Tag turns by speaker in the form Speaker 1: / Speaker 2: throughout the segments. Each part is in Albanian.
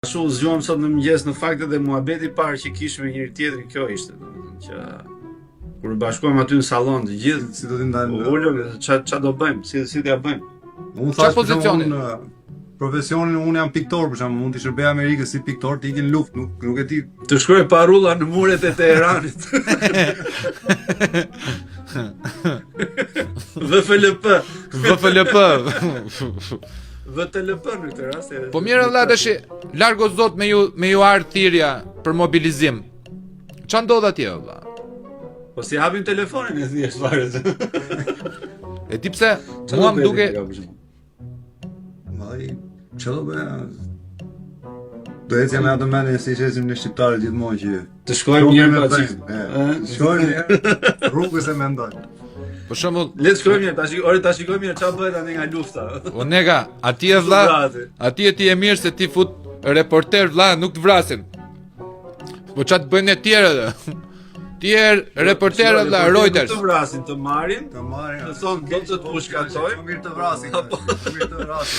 Speaker 1: Ashtu zgjuam sot në mëngjes në fakt edhe muhabeti i parë që kishim me njëri tjetrin, kjo ishte, domethënë që kur bashkohemi aty në sallon të gjithë,
Speaker 2: Si do t'i ndajmë?
Speaker 1: ulëm, ç'a do bëjmë, si t'ja bëjmë.
Speaker 2: Unë
Speaker 3: Qa
Speaker 2: thash
Speaker 3: pozicioni?
Speaker 2: Profesionin unë jam piktor, për shembull, mund të shërbej Amerikës si piktor, të ikin luftë, nuk e di.
Speaker 1: Të shkruaj parulla në muret e Teheranit. VFLP.
Speaker 3: VFLP.
Speaker 1: VTLP në këtë rast.
Speaker 3: Po mirë vëlla tash, largo zot me ju ardh thirrja për mobilizim. Ç'a ndodh atje vëlla?
Speaker 1: Po si hapim telefonin e thjesht fare.
Speaker 3: E di pse mua më duke
Speaker 2: Vaj, çfarë do bëja? Do ecja me atë mendje si që ecim në shqiptarë gjithmonë që
Speaker 1: Të shkojmë njërë pa çik.
Speaker 2: shkojmë një rrugës e mendoj.
Speaker 3: për shembull,
Speaker 1: Le të shkojmë njërë, ta shikojmë njërë ç'a bëhet tani nga lufta.
Speaker 3: o nega, atje vëlla, atje ti e mirë se ti fut reporter vëlla, nuk të vrasin. Po ç'a të bëjnë e tjerë? Ti je reporter vëlla Reuters.
Speaker 1: Të vrasin, të marrin,
Speaker 2: Të marrin.
Speaker 1: të thonë do të pushkatojmë,
Speaker 2: Mirë të vrasin. Mirë të vrasin.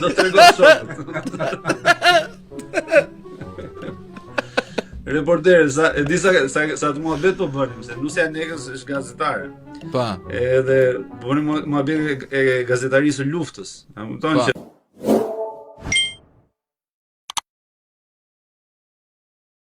Speaker 1: do të tregon shokët. Reporter, e di sa të muhabet po bënim, se Nusja Negës është gazetare.
Speaker 3: Pa.
Speaker 1: Edhe bënim muhabet e gazetarisë së luftës. A kupton
Speaker 3: Pa.
Speaker 1: që